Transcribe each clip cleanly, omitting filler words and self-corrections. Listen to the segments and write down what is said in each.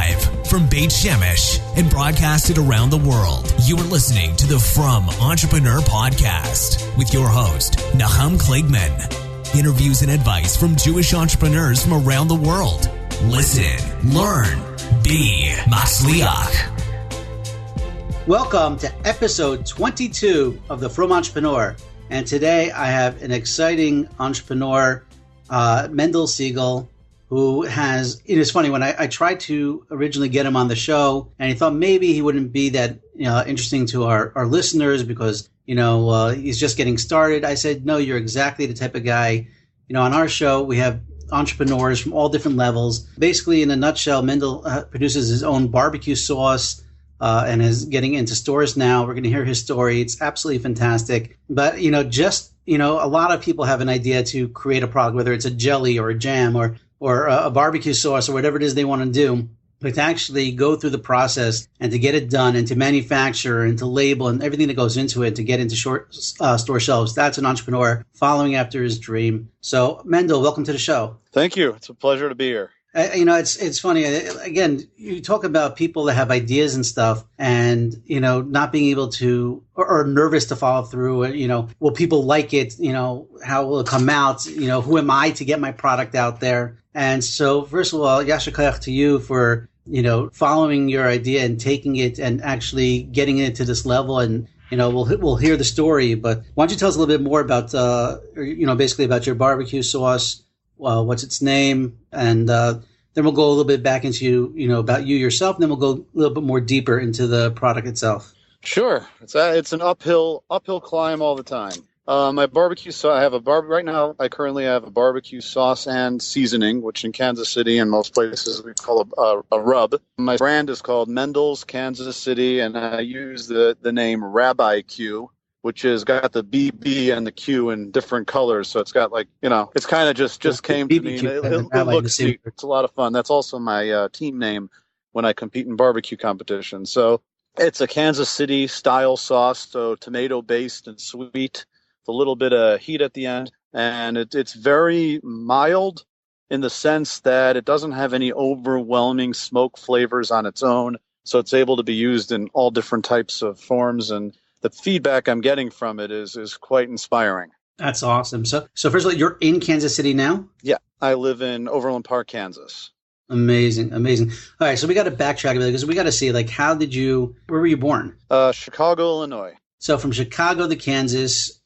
Live from Beit Shemesh and broadcasted around the world, you are listening to the From Entrepreneur Podcast with your host, Nahum Kligman. Interviews and advice from Jewish entrepreneurs from around the world. Listen, learn, be Matzliach. Welcome to episode 22 of the From Entrepreneur. And today I have an exciting entrepreneur, Mendel Segal, who has, it is funny, when I tried to originally get him on the show, and I thought maybe he wouldn't be that interesting to our listeners because, he's just getting started. I said, no, you're exactly the type of guy. On our show, we have entrepreneurs from all different levels. Basically, in a nutshell, Mendel produces his own barbecue sauce and is getting into stores now. We're going to hear his story. It's absolutely fantastic. But, a lot of people have an idea to create a product, whether it's a jelly or a jam or a barbecue sauce or whatever it is they want to do. But to actually go through the process and to get it done and to manufacture and to label and everything that goes into it to get into store shelves, that's an entrepreneur following after his dream. So, Mendel, welcome to the show. Thank you. It's a pleasure to be here. It's funny. Again, you talk about people that have ideas and stuff and, not being able to or nervous to follow through. Will people like it? How will it come out? Who am I to get my product out there? And so, first of all, Yasher Koach to you for, following your idea and taking it and actually getting it to this level. And, we'll hear the story. But why don't you tell us a little bit more about, basically about your barbecue sauce? What's its name, and then we'll go a little bit back into about you yourself, and then we'll go a little bit more deeper into the product itself. Sure, it's an uphill climb all the time. My barbecue sauce, right now. I currently have a barbecue sauce and seasoning, which in Kansas City and most places we call a rub. My brand is called Mendel's Kansas City, and I use the name Rabbi Q, which has got the BB and the Q in different colors. So it's got it's kind of just came to me. It looks neat. It's a lot of fun. That's also my team name when I compete in barbecue competitions. So it's a Kansas City style sauce, so tomato based and sweet, with a little bit of heat at the end. And it's very mild in the sense that it doesn't have any overwhelming smoke flavors on its own. So it's able to be used in all different types of forms, and the feedback I'm getting from it is quite inspiring. That's awesome. So first of all, you're in Kansas City now? Yeah, I live in Overland Park, Kansas. Amazing. All right, so we got to backtrack a bit because we got to see, where were you born? Chicago, Illinois. So from Chicago to Kansas,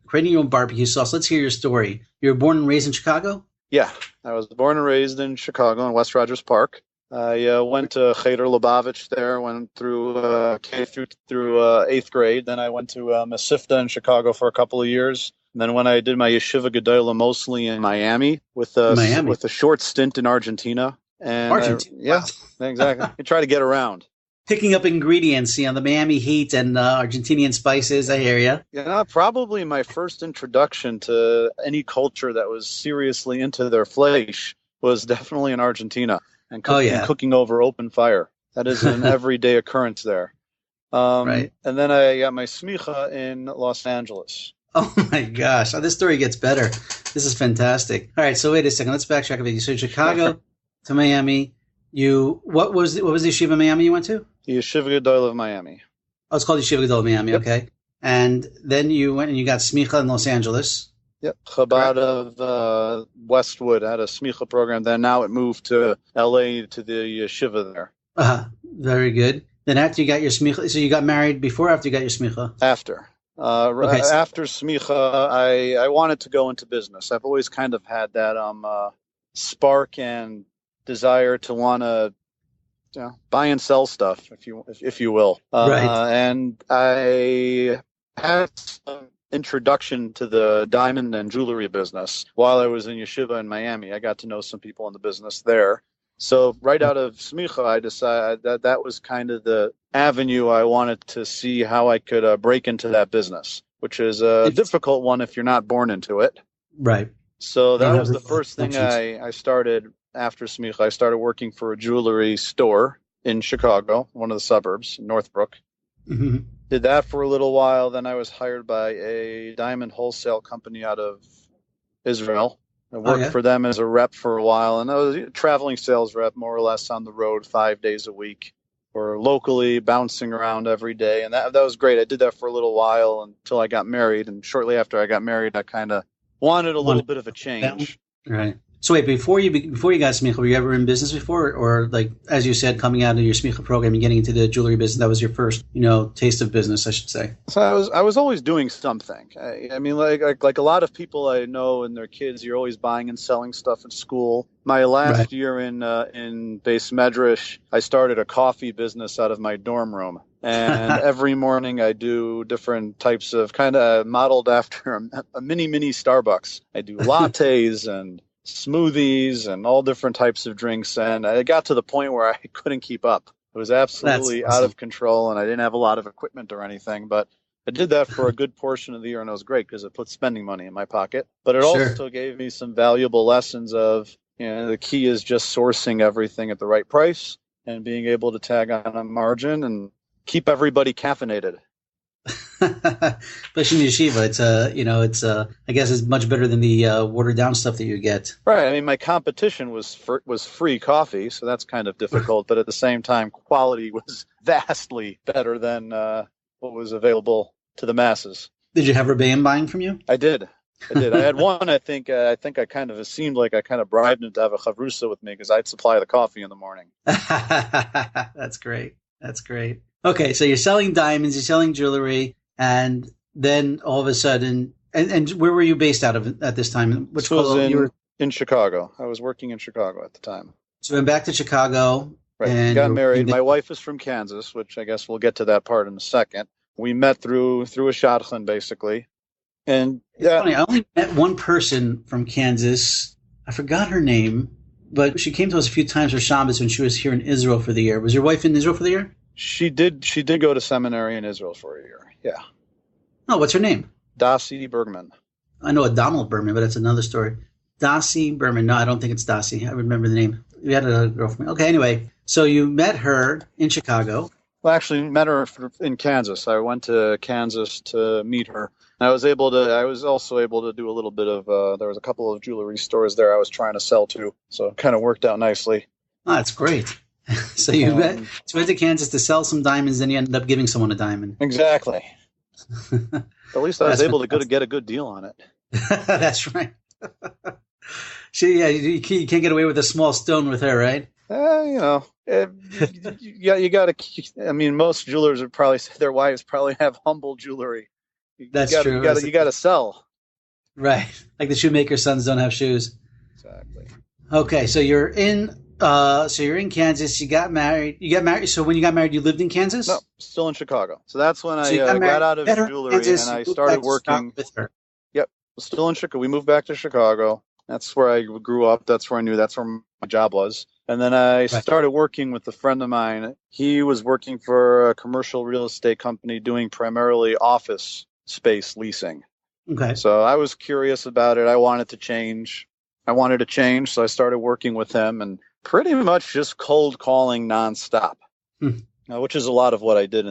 creating your own barbecue sauce. Let's hear your story. You were born and raised in Chicago? Yeah, I was born and raised in Chicago in West Rogers Park. I went to Cheder Lubavitch there, went through K through 8th grade. Then I went to Mesivta in Chicago for a couple of years. And then when I did my yeshiva gedola, mostly in Miami, with a short stint in Argentina. And Argentina? Yeah, exactly. I try to get around. Picking up ingredients, the Miami heat and Argentinian spices, I hear you. Yeah, probably my first introduction to any culture that was seriously into their flesh was definitely in Argentina. And cooking over open fire. That is an everyday occurrence there. Right. And then I got my smicha in Los Angeles. Oh, my gosh. This story gets better. This is fantastic. All right, so wait a second. Let's backtrack a bit. You said Chicago to Miami. What was the yeshiva in Miami you went to? The Yeshiva Gedola of Miami. Oh, it's called Yeshiva Gedola of Miami, Yep. Okay. And then you went and you got smicha in Los Angeles. Yep, Chabad of Westwood had a smicha program. Then now it moved to L.A. to the yeshiva there. Very good. Then after you got your smicha, so you got married before or after you got your smicha? After. After smicha, I wanted to go into business. I've always kind of had that spark and desire to want to buy and sell stuff, if you will. Right. And I had some introduction to the diamond and jewelry business while I was in yeshiva in Miami. I got to know some people in the business there. So right out of smicha, I decided that was kind of the avenue I wanted to see how I could break into that business, which is a difficult one if you're not born into it. Right. So that was the first thing I started after smicha. I started working for a jewelry store in Chicago, one of the suburbs, Northbrook. Mm-hmm. Did that for a little while. Then I was hired by a diamond wholesale company out of Israel. I worked for them as a rep for a while, and I was a traveling sales rep, more or less on the road 5 days a week, or locally bouncing around every day. And that was great. I did that for a little while until I got married. And shortly after I got married, I kind of wanted a little bit of a change. Right. So wait, before you got smicha, were you ever in business before, or like as you said, coming out of your smicha program and getting into the jewelry business, that was your first, taste of business, I should say? So I was always doing something. I mean, like a lot of people I know and their kids, you're always buying and selling stuff in school. My last year in Beis Medrash, I started a coffee business out of my dorm room. And every morning I do different types of, kind of modeled after a mini Starbucks. I do lattes and smoothies and all different types of drinks. And I got to the point where I couldn't keep up. It was absolutely out of control, and I didn't have a lot of equipment or anything. But I did that for a good portion of the year, and it was great because it put spending money in my pocket. But it also gave me some valuable lessons of, the key is just sourcing everything at the right price and being able to tag on a margin and keep everybody caffeinated. Especially in yeshiva, I guess it's much better than the watered down stuff that you get. Right. I mean, my competition was free coffee, so that's kind of difficult. But at the same time, quality was vastly better than what was available to the masses. Did you have Rabbi buying from you? I did. I had one. I think I kind of, it seemed like I kind of bribed him to have a chavrusa with me because I'd supply the coffee in the morning. That's great. Okay, so you're selling diamonds, you're selling jewelry. And then all of a sudden, and where were you based out of at this time? Which was in Chicago. I was working in Chicago at the time. So you went back to Chicago. Right. And got married. My wife is from Kansas, which I guess we'll get to that part in a second. We met through a shadchan, basically. And it's funny, I only met one person from Kansas. I forgot her name, but she came to us a few times for Shabbos when she was here in Israel for the year. Was your wife in Israel for the year? She did go to seminary in Israel for a year. Yeah. Oh, what's her name? Dasi Bergman. I know a Donald Bergman, but that's another story. Dasi Bergman. No, I don't think it's Dasi. I remember the name. We had a girl from me. Okay, anyway. So you met her in Chicago. Well, actually, met her in Kansas. I went to Kansas to meet her. I was also able to do a little bit of, there was a couple of jewelry stores there I was trying to sell to. So it kind of worked out nicely. Oh, that's great. So you went to Kansas to sell some diamonds, then you ended up giving someone a diamond. Exactly. At least I was able to get a good deal on it. That's right. You can't get away with a small stone with her, right? You got to. I mean, most jewelers would probably say their wives probably have humble jewelry. That's true. You got to sell. Right, like the shoemaker's sons don't have shoes. Exactly. Okay, so you're in. You're in Kansas. You got married. So when you got married, you lived in Kansas? No, still in Chicago. So that's when I got out of jewelry and I started working with her. Yep, still in Chicago. We moved back to Chicago. That's where I grew up. That's where I knew. That's where my job was. And then I started working with a friend of mine. He was working for a commercial real estate company doing primarily office space leasing. Okay. So I was curious about it. I wanted to change, so I started working with him and pretty much just cold calling nonstop, which is a lot of what I did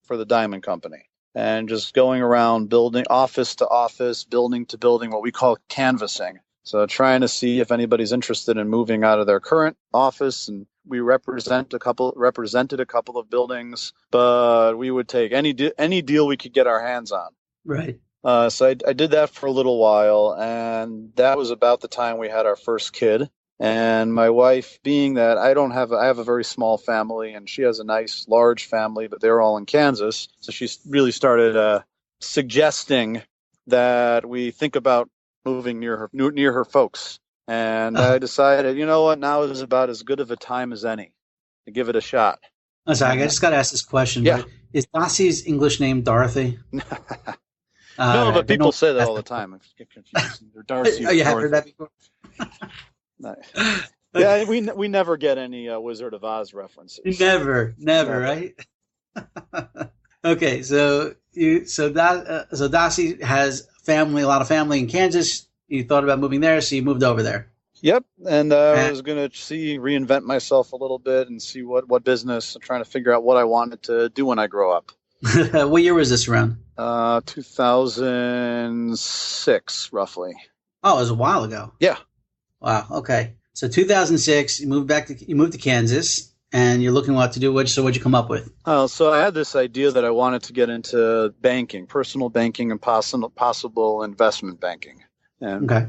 for the diamond company. And just going around building office to office, building to building, what we call canvassing. So trying to see if anybody's interested in moving out of their current office. And we represented a couple of buildings, but we would take any deal we could get our hands on. Right. So I did that for a little while, and that was about the time we had our first kid. And my wife, being that I have a very small family, and she has a nice large family, but they're all in Kansas. So she really started suggesting that we think about moving near her folks. And I decided, you know what, now is about as good of a time as any to give it a shot. I'm sorry, I just got to ask this question. Yeah. Is Dasi's English name Dorothy? No, but people say that all the time. I get confused. They're Darcy. Oh, you have heard that before? Yeah, we never get any Wizard of Oz references. Never, right? Okay, so Dasi has a lot of family in Kansas. You thought about moving there, so you moved over there. Yep, and I was going to reinvent myself a little bit and see what business. I'm trying to figure out what I wanted to do when I grow up. What year was this around? 2006, roughly. Oh, it was a while ago. Yeah. Wow. Okay. So 2006, you moved to Kansas, and you're looking what to do. So what'd you come up with? So I had this idea that I wanted to get into banking, personal banking, and possible investment banking, and Okay.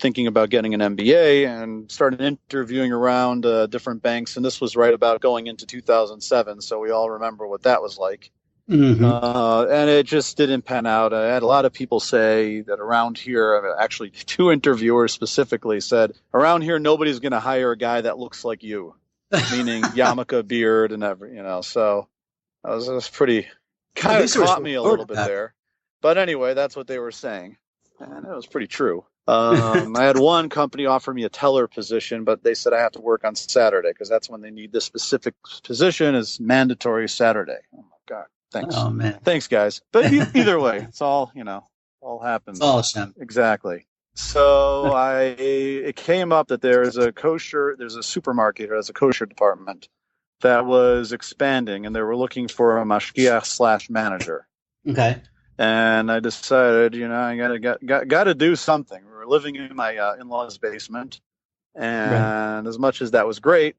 thinking about getting an MBA, and started interviewing around different banks. And this was right about going into 2007, so we all remember what that was like. Mm-hmm. And it just didn't pan out. I had a lot of people say that around here, actually, two interviewers specifically said, around here, nobody's going to hire a guy that looks like you, meaning yarmulke, beard, and so that was pretty, kind of caught me a little bit there. But anyway, that's what they were saying. And it was pretty true. I had one company offer me a teller position, but they said I have to work on Saturday because that's when they need this specific position is mandatory Saturday. Oh, my God. Thanks. Oh, man. Thanks, guys. But either way, it's all, all happens. It's all Hashem. Exactly. So it came up that there's a supermarket that has a kosher department that was expanding, and they were looking for a mashgiach/manager. Okay. And I decided, I gotta do something. We were living in my in-laws' basement, and as much as that was great,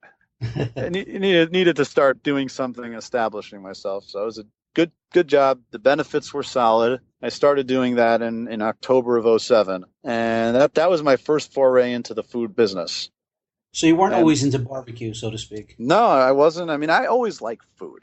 I needed to start doing something, establishing myself. So it was a good job. The benefits were solid. I started doing that in October of 2007, and that was my first foray into the food business. So you weren't always into barbecue, so to speak. No, I wasn't. I mean, I always liked food.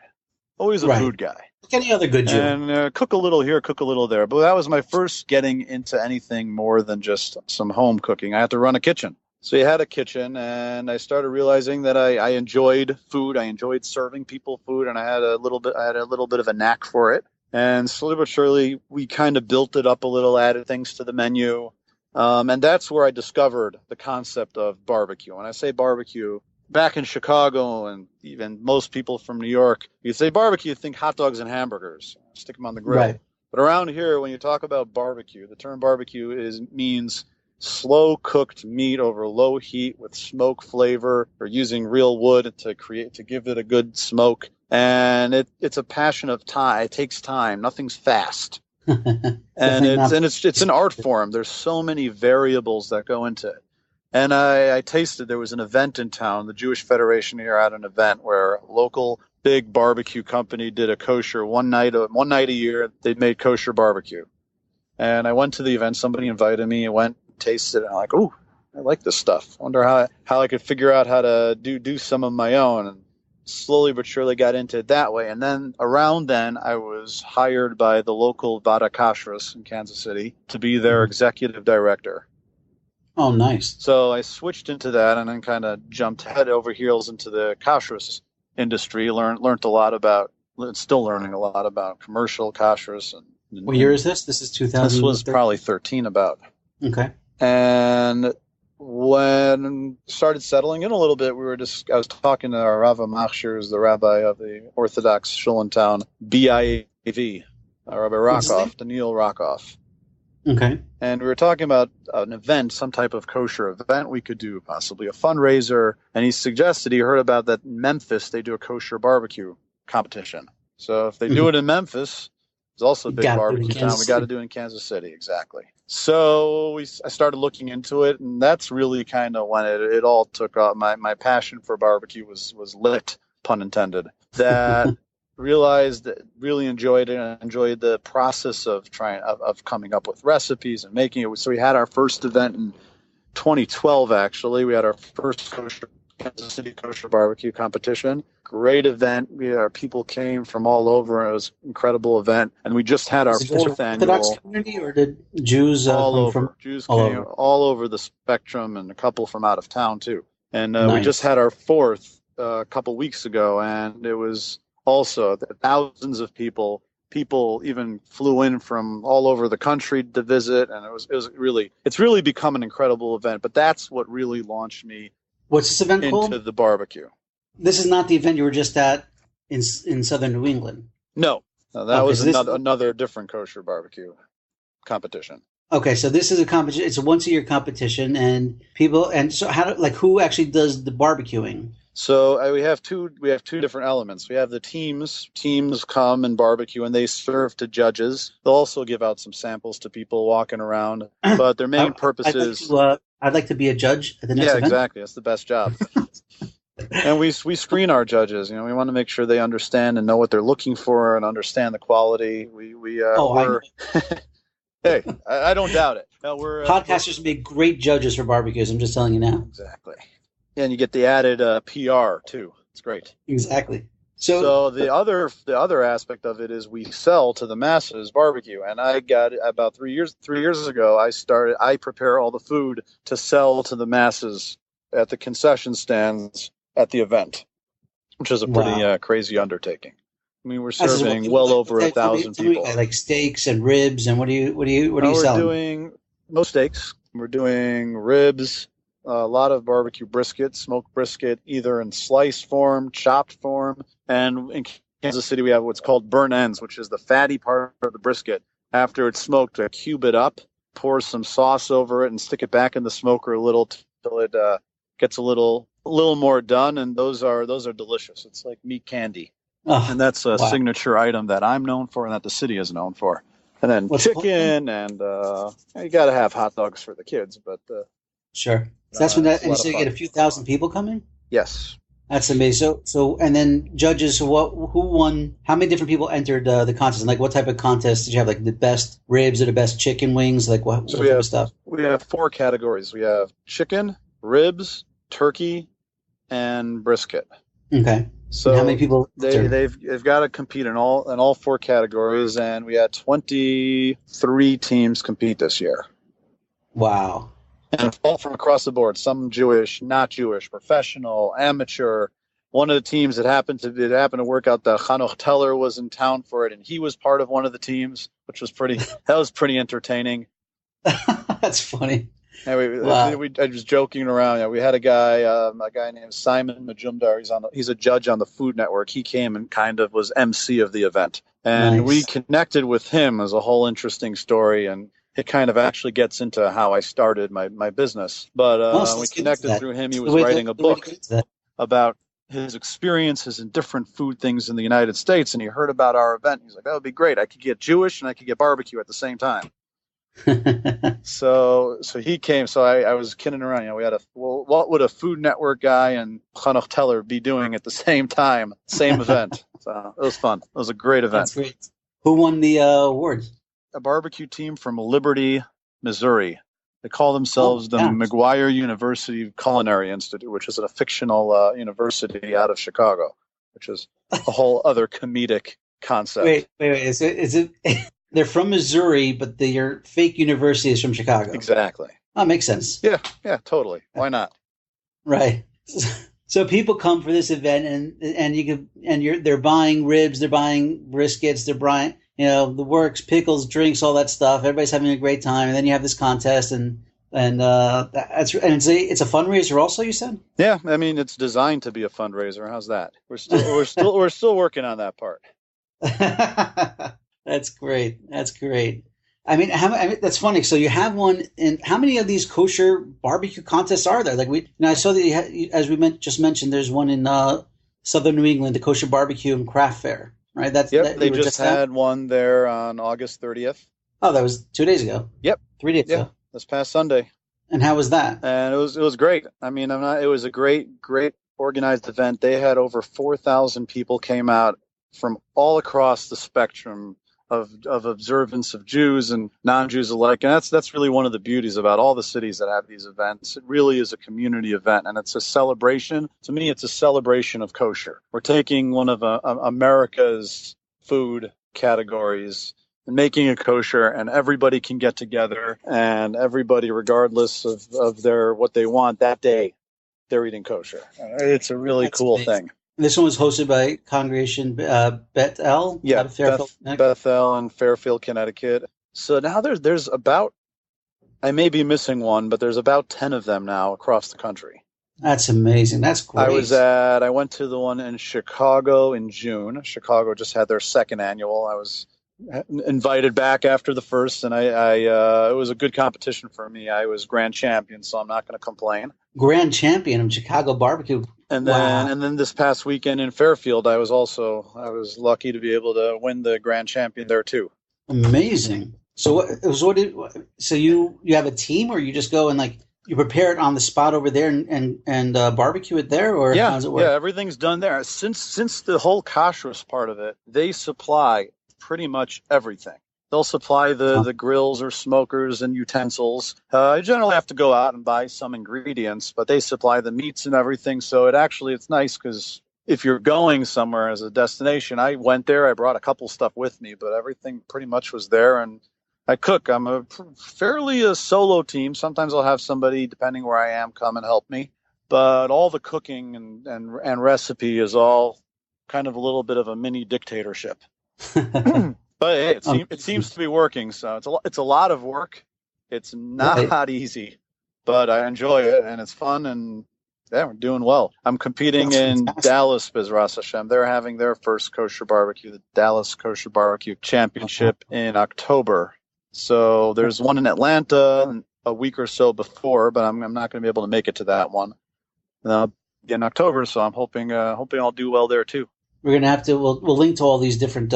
Always a food guy. Like any other good Jew. And cook a little here, cook a little there. But that was my first getting into anything more than just some home cooking. I had to run a kitchen. So you had a kitchen, and I started realizing that I enjoyed food. I enjoyed serving people food, and I had a little bit of a knack for it. And slowly but surely, we kind of built it up a little, added things to the menu. And that's where I discovered the concept of barbecue. When I say barbecue, back in Chicago and even most people from New York, you say barbecue, you think hot dogs and hamburgers, stick them on the grill. Right. But around here, when you talk about barbecue, the term barbecue means slow cooked meat over low heat with smoke flavor, or using real wood to give it a good smoke. And it's a passion of time. It takes time. Nothing's fast. and it's an art form. There's so many variables that go into it. And I tasted, there was an event in town, the Jewish Federation here had an event where a local big barbecue company did a kosher one night a year. They made kosher barbecue. And I went to the event. Somebody invited me. I went, tasted it. And I'm like, ooh, I like this stuff. Wonder how I could figure out how to do some of my own. And slowly but surely got into it that way. And then around then, I was hired by the local Vada Kashrus in Kansas City to be their executive director. Oh, nice. So I switched into that and then kind of jumped head over heels into the kashrus industry, learned a lot about, still learning a lot about commercial kashrus. What year is this? This is 2000. This was probably 13 about. Okay. And when started settling in a little bit, I was talking to our Rav Machshir, who's the rabbi of the Orthodox shul in town, BIAV, Rabbi Rockoff, Daniel Rockoff. Okay. And we were talking about an event, some type of kosher event we could do, possibly a fundraiser. And he heard about that in Memphis, they do a kosher barbecue competition. So if they do it in Memphis, it's also a big barbecue town. We got to do it in Kansas City. Exactly. So I started looking into it, and that's really kind of when it all took off. My passion for barbecue was lit, pun intended. That realized that really enjoyed it, and enjoyed the process of coming up with recipes and making it. So we had our first event in 2012. Actually, we had our first Kansas City kosher barbecue competition. Great event. People came from all over. It was an incredible event, and we just had our fourth annual. Orthodox community, or did Jews all over? Jews came all over the spectrum, and a couple from out of town too. And we just had our fourth a couple weeks ago, and it was also thousands of people. People even flew in from all over the country to visit, and it's really become an incredible event. But that's what really launched me. What's this event called? Into the barbecue. This is not the event you were just at in southern New England. No, that was another different kosher barbecue competition. Okay, so this is a competition. It's a once-a-year competition, and so who actually does the barbecuing? So we have two different elements. We have the teams. Teams come and barbecue, and they serve to judges. They'll also give out some samples to people walking around. But their main purpose is. I'd like to be a judge at the next event. Yeah, exactly. That's the best job. And we screen our judges. You know, we want to make sure they understand and know what they're looking for and understand the quality. Hey, I don't doubt it. No, podcasters make great judges for barbecues. I'm just telling you now. Exactly. And you get the added PR too. It's great. Exactly. So the other aspect of it is we sell to the masses barbecue, and I got about 3 years ago. I prepare all the food to sell to the masses at the concession stands at the event, which is a pretty crazy undertaking. I mean, we're serving well over 1,000 people. Like steaks and ribs, and what are you selling? We're doing most steaks. We're doing ribs. A lot of barbecue brisket, smoked brisket, either in sliced form, chopped form. And in Kansas City, we have what's called burnt ends, which is the fatty part of the brisket. After it's smoked, I cube it up, pour some sauce over it, and stick it back in the smoker a little till it gets a little more done. And those are delicious. It's like meat candy. Oh, and that's a signature item that I'm known for and that the city is known for. And then chicken, and you got to have hot dogs for the kids. But sure. So that's when and so you get a few thousand people coming? Yes. That's amazing. So and then judges, who won? How many different people entered the contest? And like, what type of contest did you have? Like the best ribs or the best chicken wings? Like what type of stuff? We have 4 categories. We have chicken, ribs, turkey, and brisket. Okay. So and how many people? They've got to compete in all 4 categories, and we had 23 teams compete this year. Wow. And all from across the board, some Jewish, not Jewish, professional, amateur. One of the teams that happened to work out, the Hanoch Teller was in town for it, and he was part of one of the teams, which was pretty entertaining. That's funny. And I was joking around. Yeah, we had a guy named Simon Majumdar. He's a judge on the Food Network. He came and kind of was MC of the event, and we connected with him as a whole interesting story. And it kind of actually gets into how I started my business. But we connected through him. He was writing a book about his experiences in different food things in the United States, and he heard about our event. He's like, that would be great. I could get Jewish and I could get barbecue at the same time. So he came. So I was kidding around. You know, we had what would a Food Network guy and Hanoch Teller be doing at the same time, same event? So it was fun. It was a great event. That's great. Who won the award? A barbecue team from Liberty, Missouri. They call themselves the McGuire University Culinary Institute, which is a fictional university out of Chicago, which is a whole other comedic concept. Wait. Is it? They're from Missouri, but your fake university is from Chicago. Exactly. That makes sense. Yeah, totally. Why not? Right. So people come for this event, they're buying ribs, they're buying briskets, they're buying the works, pickles, drinks, all that stuff. Everybody's having a great time, and then you have this contest, and it's a fundraiser. Also, you said? Yeah, I mean it's designed to be a fundraiser. How's that? We're still working on that part. That's great. I mean, that's funny. So you have one. And how many of these kosher barbecue contests are there? Like I saw that as we just mentioned, there's one in Southern New England, the Kosher Barbecue and Craft Fair, right? They just had one there on August 30th. Oh, that was 2 days ago. Yep, 3 days ago. This past Sunday. And how was that? And it was great. I mean, it was a great organized event. They had over 4,000 people came out from all across the spectrum of observance of Jews and non-Jews alike. And that's really one of the beauties about all the cities that have these events. It really is a community event, and it's a celebration. To me, it's a celebration of kosher. We're taking one of America's food categories and making it kosher, and everybody can get together, and everybody, regardless of what they want that day, they're eating kosher. It's a really cool thing. This one was hosted by Congregation Bethel? Yeah, Bethel in Fairfield, Connecticut. So now there's about, I may be missing one, but there's about 10 of them now across the country. That's amazing. That's great. I went to the one in Chicago in June. Chicago just had their second annual. I was invited back after the first, and it was a good competition for me. I was grand champion, so I'm not going to complain. Grand champion of Chicago barbecue. And then this past weekend in Fairfield, I was lucky to be able to win the grand champion there too. Amazing. So so you have a team, or you just go and like you prepare it on the spot over there and barbecue it there, or how does it work? Yeah, everything's done there. Since the whole kashrus part of it, they supply pretty much everything. They'll supply the grills or smokers and utensils. I generally have to go out and buy some ingredients, but they supply the meats and everything. So it's nice because if you're going somewhere as a destination, I went there, I brought a couple stuff with me, but everything pretty much was there. And I cook. I'm a solo team. Sometimes I'll have somebody, depending where I am, come and help me. But all the cooking and recipe is all kind of a little bit of a mini dictatorship. But hey, it seems to be working. So it's a lot of work. It's not easy, but I enjoy it and it's fun, and yeah, we're doing well. I'm competing in Dallas, Bezras Hashem. They're having their first kosher barbecue, the Dallas Kosher Barbecue Championship in October. So there's one in Atlanta a week or so before, but I'm not going to be able to make it to that one in October. So I'm hoping I'll do well there too. We're gonna have to. We'll link to all these different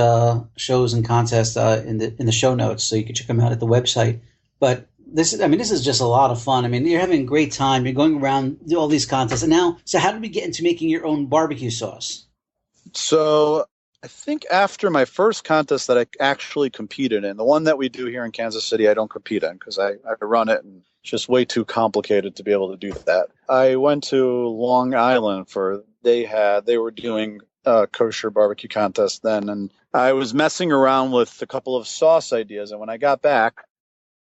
shows and contests in the show notes, so you can check them out at the website. But this is just a lot of fun. I mean, you're having a great time. You're going around, do all these contests, and now. So, how did we get into making your own barbecue sauce? So, I think after my first contest that I actually competed in, the one that we do here in Kansas City, I don't compete in because I run it and it's just way too complicated to be able to do that. I went to Long Island they were doing kosher barbecue contest then, and I was messing around with a couple of sauce ideas, and when I got back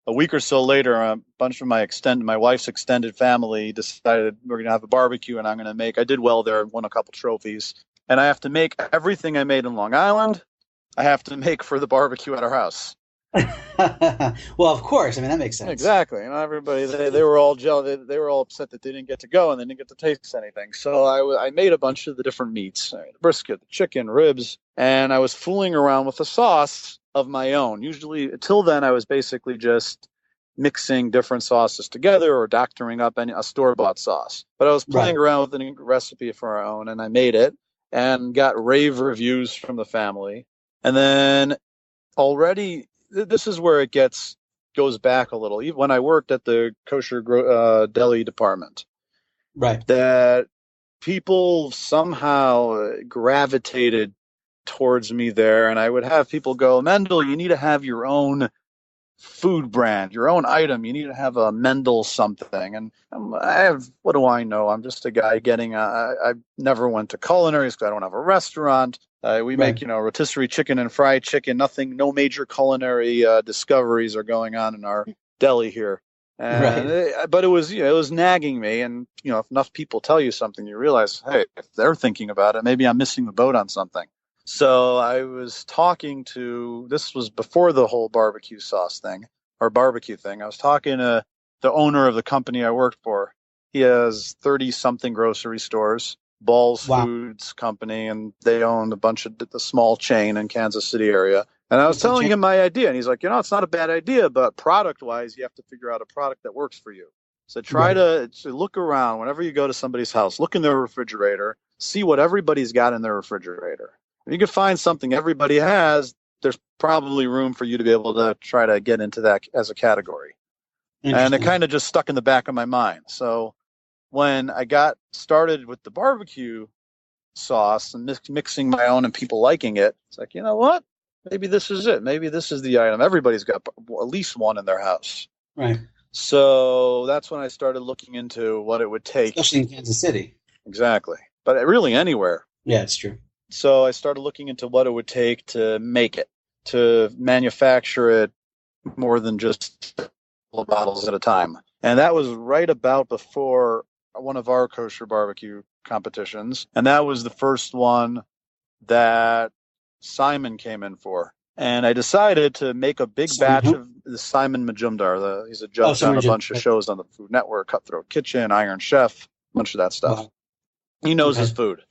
a week or so later, a bunch of my wife's extended family decided we're going to have a barbecue, and I did well there, won a couple trophies, and I have to make everything I made in Long Island, I have to make for the barbecue at our house. Well, of course. I mean, that makes sense. Exactly. Everybody, they were all jealous. They were all upset that they didn't get to go and they didn't get to taste anything. So I made a bunch of the different meats, the brisket, the chicken, ribs, and I was fooling around with a sauce of my own. Usually, until then, I was basically just mixing different sauces together or doctoring up a store-bought sauce. But I was playing around with a recipe for our own, and I made it and got rave reviews from the family. And then already... This is where it goes back a little. Even when I worked at the kosher deli department, right? That people somehow gravitated towards me there, and I would have people go, "Mendel, you need to have your own food brand, your own item. You need to have a Mendel something." And what do I know? I'm just a guy I never went to culinary because I don't have a restaurant. We make, rotisserie chicken and fried chicken. No major culinary discoveries are going on in our deli here. But it was nagging me. And, if enough people tell you something, you realize, hey, if they're thinking about it, maybe I'm missing the boat on something. So I was this was before the whole barbecue sauce thing or barbecue thing. I was talking to the owner of the company I worked for. He has 30-something grocery stores. Ball's Foods Company, and they own a bunch of the small chain in Kansas City area. And I was telling him my idea, and he's like, it's not a bad idea, but product-wise, you have to figure out a product that works for you. So try to look around whenever you go to somebody's house, look in their refrigerator, see what everybody's got in their refrigerator. If you can find something everybody has, there's probably room for you to be able to try to get into that as a category. And it kind of just stuck in the back of my mind. So when I got started with the barbecue sauce and mixing my own and people liking it, it's like, you know what? Maybe this is it. Maybe this is the item. Everybody's got at least one in their house. Right. So that's when I started looking into what it would take. Especially in Kansas City. Exactly. But really anywhere. Yeah, it's true. So I started looking into what it would take to make it, to manufacture it more than just bottles at a time. And that was right about before one of our kosher barbecue competitions. And that was the first one that Simon came in for. And I decided to make a big batch of the Simon Majumdar. He's a judge on a bunch of shows on the Food Network, Cutthroat Kitchen, Iron Chef, a bunch of that stuff. Wow. He knows his food.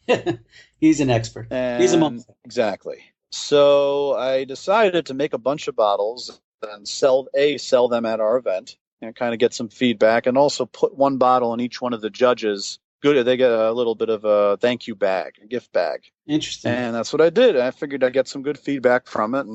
He's an expert. He's a monster. Exactly. So I decided to make a bunch of bottles and sell them at our event and kind of get some feedback, and also put one bottle in each one of the judges' good. They get a little bit of a thank you bag, a gift bag. Interesting. And that's what I did. I figured I'd get some good feedback from it,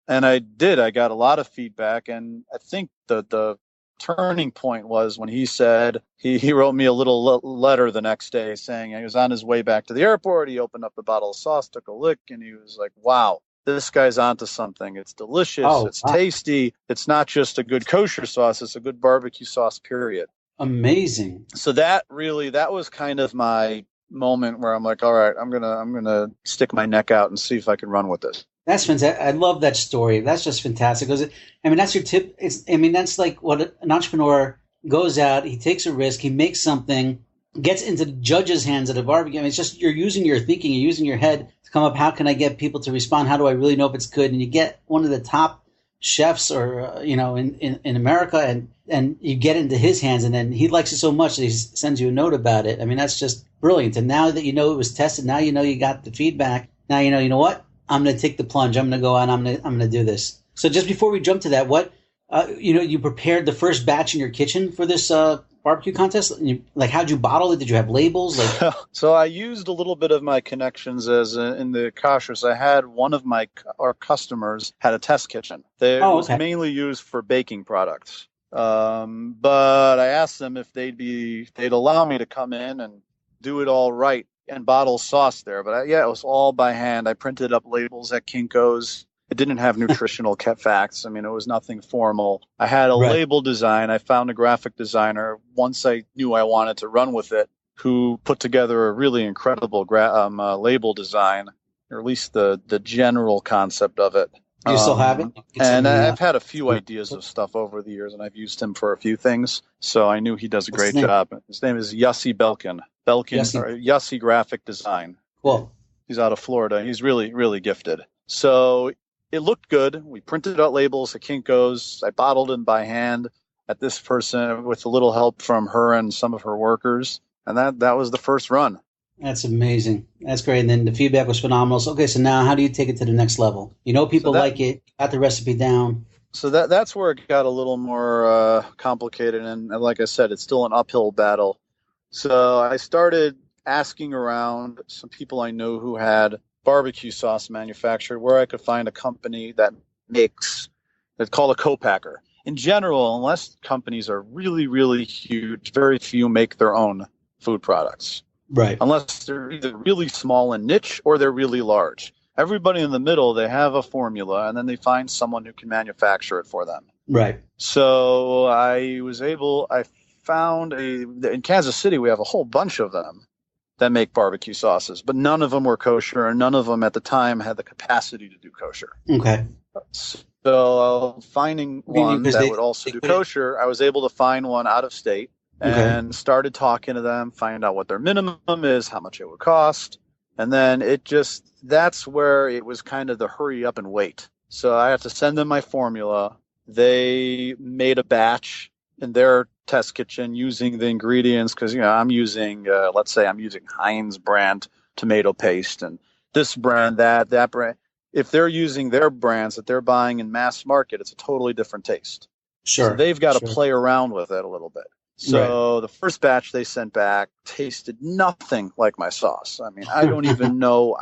and I did. I got a lot of feedback, and I think the turning point was when he said he wrote me a little letter the next day saying he was on his way back to the airport. He opened up the bottle of sauce, took a lick, and he was like, "Wow, this guy's onto something. It's delicious. It's tasty. It's not just a good kosher sauce. It's a good barbecue sauce, period." Amazing. So that was kind of my moment where I'm like, all right, I'm gonna stick my neck out and see if I can run with this. That's fantastic. I love that story. That's just fantastic. Because that's your tip. That's like what an entrepreneur goes out. He takes a risk. He makes something, gets into the judge's hands at a barbecue. It's just you're using your thinking. You're using your head to come up. How can I get people to respond? How do I really know if it's good? And you get one of the top chefs, or in America, and you get into his hands, and then he likes it so much that he sends you a note about it. That's just brilliant. And now that it was tested, now you got the feedback. Now you know what? I'm going to take the plunge. I'm going to go out. I'm going to do this. So just before we jump to that, what you prepared the first batch in your kitchen for this barbecue contest? How'd you bottle it? Did you have labels? So I used a little bit of my connections in the koshers. I had one of our customers had a test kitchen. It was mainly used for baking products. But I asked them if they'd allow me to come in and do it all right and bottle sauce there. But it was all by hand. I printed up labels at Kinko's. It didn't have nutritional facts. It was nothing formal. I had a label design. I found a graphic designer once I knew I wanted to run with it, who put together a really incredible label design, or at least the general concept of it. Do you still have it? And I've had a few ideas of stuff over the years, and I've used him for a few things. So I knew he does a great job. His name is Yossi Belkin. Yossi Graphic Design. Cool. He's out of Florida. He's really, really gifted. So it looked good. We printed out labels at Kinko's. I bottled them by hand at this person with a little help from her and some of her workers. And that was the first run. That's amazing. That's great. And then the feedback was phenomenal. So, okay, so now how do you take it to the next level? People like it, got the recipe down. So that's where it got a little more complicated. And like I said, it's still an uphill battle. So I started asking around some people I know who had barbecue sauce manufactured, where I could find a company that makes, that's called a co-packer. In general, unless companies are really, really huge, very few make their own food products. Right. Unless they're either really small and niche or they're really large. Everybody in the middle, they have a formula, and then they find someone who can manufacture it for them. Right. So I found in Kansas City, we have a whole bunch of them that make barbecue sauces, but none of them were kosher, and none of them at the time had the capacity to do kosher. Okay. So finding one that would also do kosher, I was able to find one out of state and started talking to them, find out what their minimum is, how much it would cost. And then that's where it was kind of the hurry up and wait. So I had to send them my formula. They made a batch in their test kitchen using the ingredients, because I'm using let's say I'm using Heinz brand tomato paste, and this brand, that brand. If they're using their brands that they're buying in mass market, it's a totally different taste. Sure. So they've got to play around with it a little bit. So the first batch they sent back tasted nothing like my sauce. I don't even know.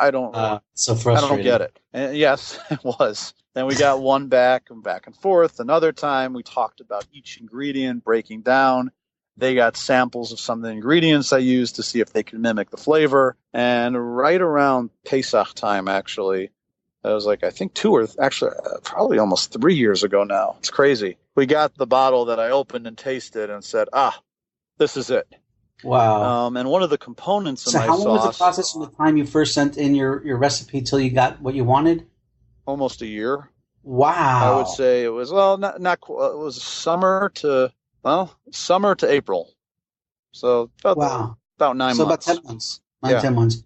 So frustrating. I don't get it. And yes, it was. Then we got one back and forth. Another time we talked about each ingredient, breaking down. They got samples of some of the ingredients I used to see if they could mimic the flavor. And right around Pesach time, actually, it was like, I think probably almost 3 years ago now. It's crazy. We got the bottle that I opened and tasted and said, this is it. Wow. And one of the components of my sauce. So how long was the process from the time you first sent in your recipe till you got what you wanted? Almost a year. Wow. I would say it was, not it was summer to April. So about 9 months. So about 10 months. 10 months.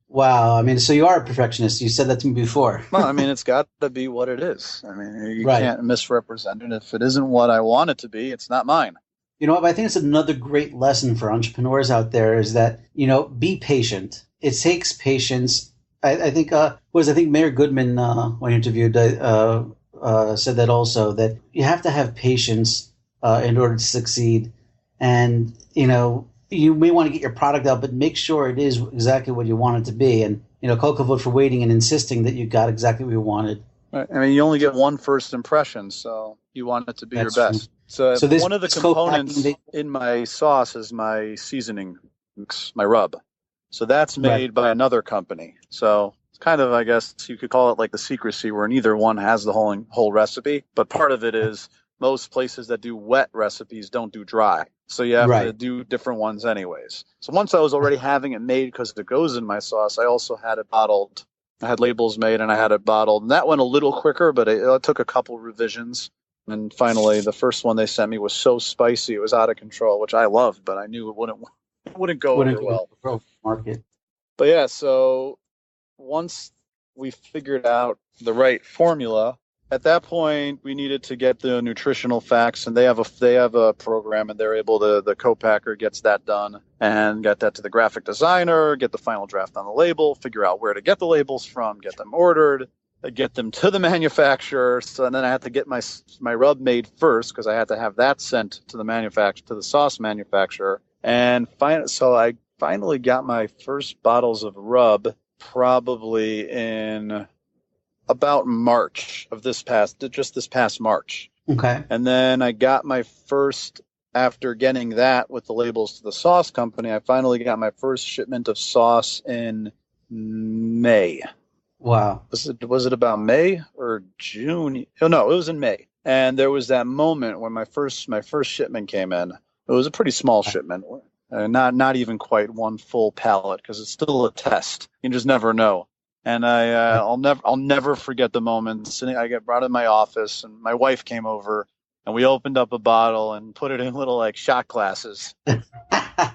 Wow. So you are a perfectionist. You said that to me before. Well, it's got to be what it is. You can't misrepresent it. If it isn't what I want it to be, it's not mine. I think it's another great lesson for entrepreneurs out there is that, be patient. It takes patience. I think Mayor Goodman, when he interviewed, said that also, that you have to have patience in order to succeed. And, you may want to get your product out, but make sure it is exactly what you want it to be. And, kol kavod for waiting and insisting that you got exactly what you wanted. Right. I mean, you only get one first impression, so you want it to be That's your best. True. So one of the components in my sauce is my seasoning mix, my rub. So that's made by another company. So it's kind of, I guess you could call it like the secrecy, where neither one has the whole recipe. But part of it is most places that do wet recipes don't do dry. So you have to do different ones anyways. So once I was already having it made because it goes in my sauce, I also had it bottled. I had labels made and I had it bottled. And that went a little quicker, but it took a couple revisions. And finally, the first one they sent me was so spicy, it was out of control, which I loved, but I knew it wouldn't go over well. Market. But yeah, so once we figured out the right formula, at that point we needed to get the nutritional facts, and they have a program, and they're able to, the co-packer gets that done and get that to the graphic designer, get the final draft on the label, figure out where to get the labels from, get them ordered, get them to the manufacturer. So then I had to get my rub made first, because I had to have that sent to the sauce manufacturer. And so I finally got my first bottles of rub probably in about March of this past March. Okay. And then I got my first, after getting that with the labels to the sauce company, I finally got my first shipment of sauce in May. Wow. Was it about May or June? Oh, no, it was in May. And there was that moment when my first shipment came in. It was a pretty small shipment, not even quite one full pallet, because it's still a test. You just never know. And I'll never forget the moment. I got brought in my office, and my wife came over, and we opened up a bottle and put it in little like shot glasses,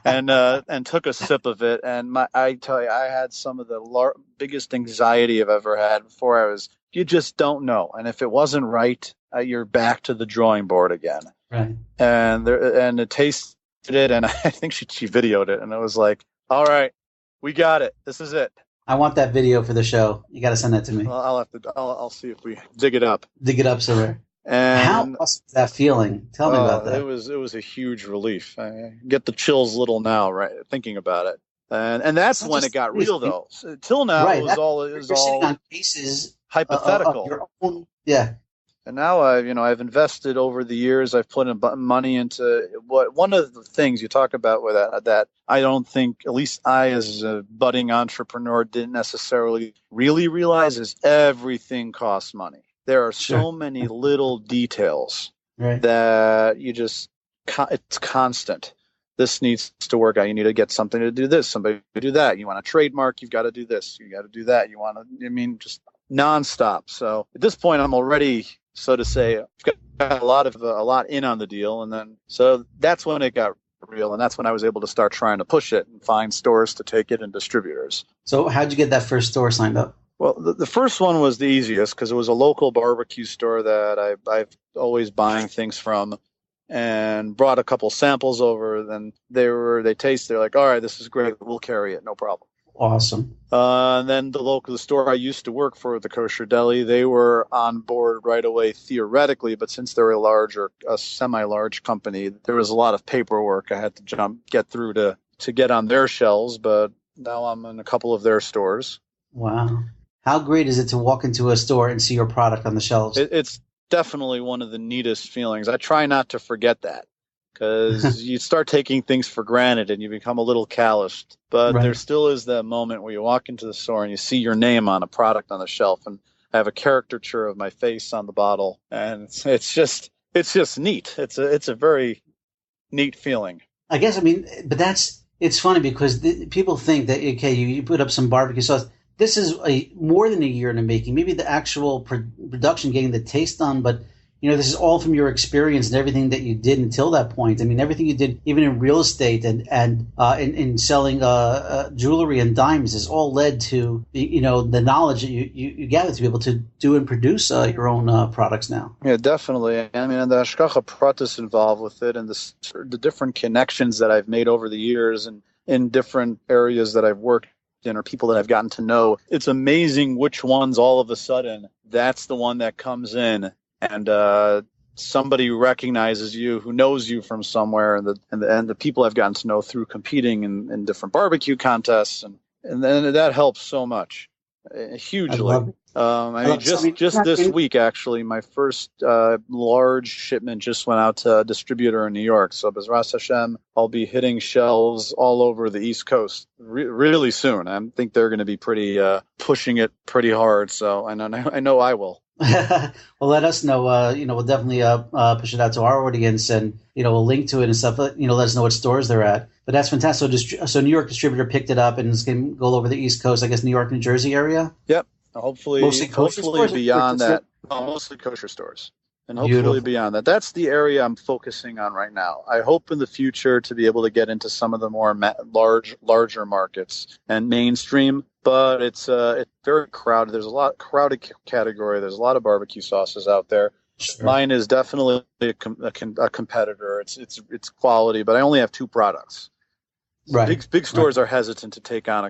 and took a sip of it. And I tell you, I had some of the biggest anxiety I've ever had before. You just don't know, and if it wasn't right, you're back to the drawing board again. Right. And it tasted it, and I think she videoed it, and it was like, all right, we got it. This is it. I want that video for the show. You got to send that to me. Well, I'll see if we dig it up. Dig it up somewhere. And how was that feeling? Tell me about that. It was a huge relief. I get the chills little now, right, thinking about it. And that's when it got real, though. So, till now, it was all sitting on cases hypothetical. Of your own, yeah. And now I've invested over the years. I've put in money into one of the things you talk about with that I don't think, at least I as a budding entrepreneur, didn't necessarily really realize, is everything costs money. There are so many little details that it's constant. This needs to work out. You need to get something to do this, somebody to do that. You want a trademark, you've got to do this, you got to do that. Just nonstop. So at this point, I'm already, so to say, I've got a lot in on the deal. And then, so that's when it got real. And that's when I was able to start trying to push it and find stores to take it and distributors. So how'd you get that first store signed up? Well, the first one was the easiest, because it was a local barbecue store that I've always buying things from, and brought a couple samples over. Then they taste, they're like, all right, this is great. We'll carry it. No problem. Awesome. And then the store I used to work for, the Kosher Deli, they were on board right away theoretically, but since they're a semi-large company, there was a lot of paperwork I had to get through to get on their shelves. But now I'm in a couple of their stores. Wow. How great is it to walk into a store and see your product on the shelves? It's definitely one of the neatest feelings. I try not to forget that, because you start taking things for granted and you become a little calloused. But there still is that moment where you walk into the store and you see your name on a product on the shelf, and I have a caricature of my face on the bottle, and it's just neat. It's a very neat feeling. I guess, but it's funny because people think that, okay, you put up some barbecue sauce. This is more than a year in the making. Maybe the actual production, getting the taste done, but this is all from your experience and everything that you did until that point. Everything you did, even in real estate and in selling jewelry and dimes, has all led to the knowledge that you gather to be able to do and produce your own products now. Yeah, definitely. And the hashgacha pratis involved with it, and the different connections that I've made over the years, and in different areas that I've worked in, or people that I've gotten to know. It's amazing which ones all of a sudden that's the one that comes in and somebody recognizes you, who knows you from somewhere, and the people I've gotten to know through competing in different barbecue contests, and then that helps so much, I hugely. love it. Just this week, actually, my first large shipment just went out to a distributor in New York. So, B'ezras Hashem, I'll be hitting shelves all over the East Coast really soon. I think they're going to be pushing it pretty hard. So, I know I will. Well, let us know. We'll definitely push it out to our audience, and we'll link to it and stuff. Let us know what stores they're at. But that's fantastic. So New York distributor picked it up, and it's going to go all over the East Coast. I guess New York, New Jersey area. Yep. Hopefully beyond that. Mostly kosher stores, and hopefully Beautiful. Beyond that. That's the area I'm focusing on right now. I hope in the future to be able to get into some of the more larger markets and mainstream. But it's very crowded. There's a lot crowded category. There's a lot of barbecue sauces out there. Sure. Mine is definitely a competitor. It's quality, but I only have 2 products. Right. Big stores are hesitant to take on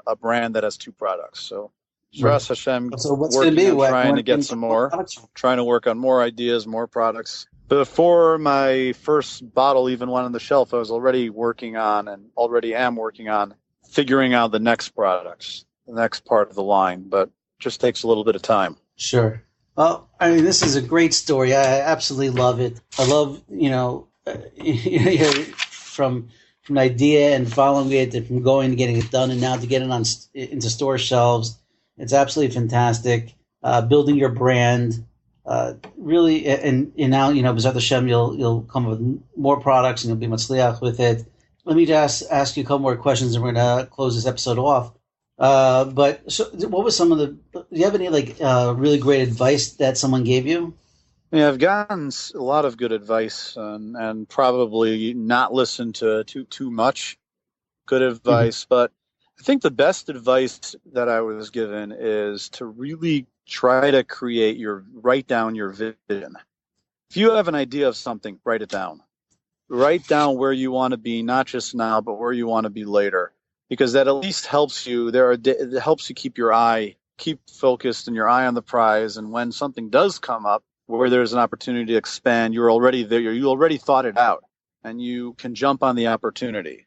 a brand that has 2 products. So, B'ezras Hashem, so what's going to be? Trying to get some more, trying to work on more ideas, more products. Before my first bottle even went on the shelf, I was already am working on figuring out the next products, the next part of the line, but just takes a little bit of time. Sure. Well, I mean, this is a great story. I absolutely love it. I love, from the idea and following it, and from going to getting it done, and now to get it into store shelves. It's absolutely fantastic. Building your brand, really, and now, B'ezras Hashem, you'll come up with more products, and you'll be matzliach with it. Let me just ask you a couple more questions, and we're going to close this episode off. But so what was do you have any really great advice that someone gave you? Yeah, I've gotten a lot of good advice, and probably not listened to too much good advice. Mm-hmm. But I think the best advice that I was given is to really try to write down your vision. If you have an idea of something, write it down. Write down where you want to be, not just now, but where you want to be later, because that at least helps you. It helps you keep focused and your eye on the prize. And when something does come up where there's an opportunity to expand, you're already there. You already thought it out, and you can jump on the opportunity.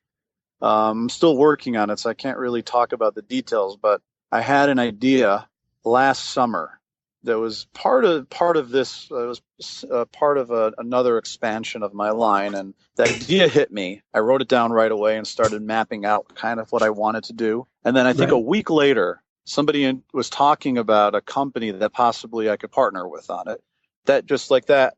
I'm still working on it, so I can't really talk about the details, but I had an idea last summer that was part of this. It was part of another expansion of my line, and the idea hit me. I wrote it down right away and started mapping out kind of what I wanted to do. And then I think a week later, somebody was talking about a company that possibly I could partner with on it. That just like that,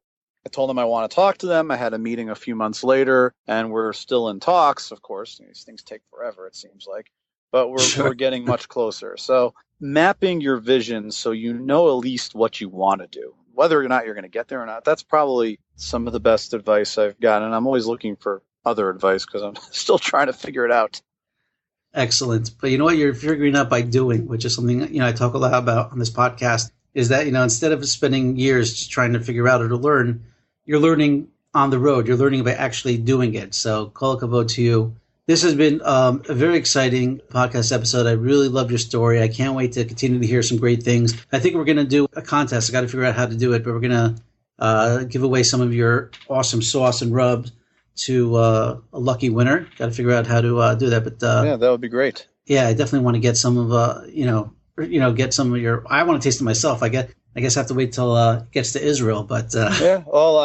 I told them I want to talk to them. I had a meeting a few months later, and we're still in talks. Of course, these things take forever, it seems like, but we're getting much closer. So mapping your vision so you know at least what you want to do, whether or not you're going to get there or not. That's probably some of the best advice I've gotten. And I'm always looking for other advice because I'm still trying to figure it out. Excellent. But you know what? You're figuring out by doing, which is something, I talk a lot about on this podcast, is that, instead of spending years just trying to figure out or to learn, you're learning on the road. You're learning by actually doing it. So kol hakavod to you. This has been a very exciting podcast episode. I really loved your story. I can't wait to continue to hear some great things. I think we're going to do a contest. I got to figure out how to do it, but we're going to give away some of your awesome sauce and rubs to a lucky winner. Got to figure out how to do that. But yeah, that would be great. Yeah, I definitely want to get some of get some of your. I want to taste it myself. I guess I have to wait till it gets to Israel. But yeah, well,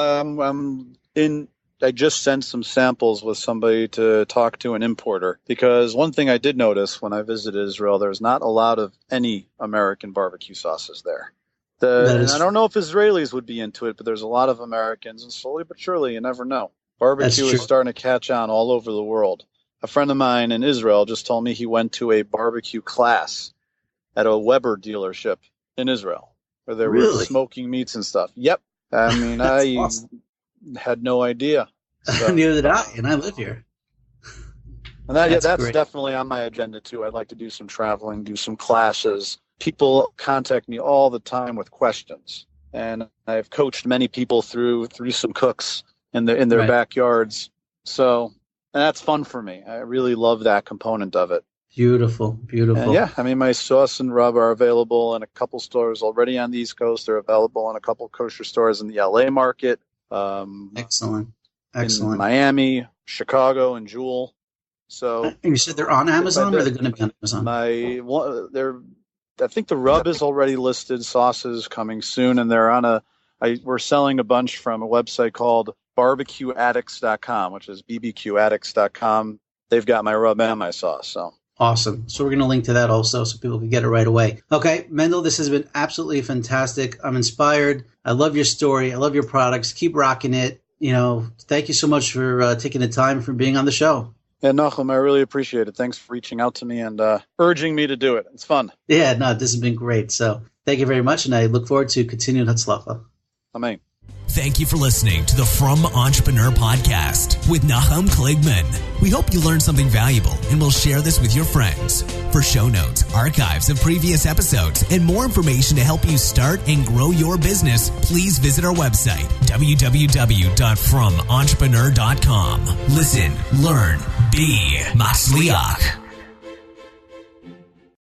I just sent some samples with somebody to talk to an importer, because one thing I did notice when I visited Israel, there's not a lot of any American barbecue sauces there. I don't know if Israelis would be into it, but there's a lot of Americans, and slowly but surely, you never know. Barbecue is starting to catch on all over the world. A friend of mine in Israel just told me he went to a barbecue class at a Weber dealership in Israel where they were smoking meats and stuff. Yep. I mean, awesome. Had no idea. So, neither did I, and I live here. And that's definitely on my agenda too. I'd like to do some traveling, do some classes. People contact me all the time with questions, and I've coached many people through some cooks in their backyards. So, and that's fun for me. I really love that component of it. Beautiful, beautiful. And yeah, I mean, my sauce and rub are available in a couple stores already on the East Coast. They're available in a couple kosher stores in the LA market. Excellent. In Miami, Chicago, and Jewel. So, and you said they're on Amazon, or they're going to be on Amazon? I think the rub is already listed. Sauces coming soon, and we're selling a bunch from a website called barbecueaddicts.com, which is bbqaddicts.com. They've got my rub and my sauce. So awesome. So we're going to link to that also so people can get it right away. Okay, Mendel, this has been absolutely fantastic. I'm inspired. I love your story. I love your products. Keep rocking it. Thank you so much for taking the time for being on the show. Yeah, Nachum, I really appreciate it. Thanks for reaching out to me and urging me to do it. It's fun. Yeah, no, this has been great. So thank you very much, and I look forward to continued Hatzlacha. Amen. Thank you for listening to the From Entrepreneur Podcast with Nachum Kligman. We hope you learned something valuable and will share this with your friends. For show notes, archives of previous episodes, and more information to help you start and grow your business, please visit our website, www.FromEntrepreneur.com. Listen, learn, be Matzliach.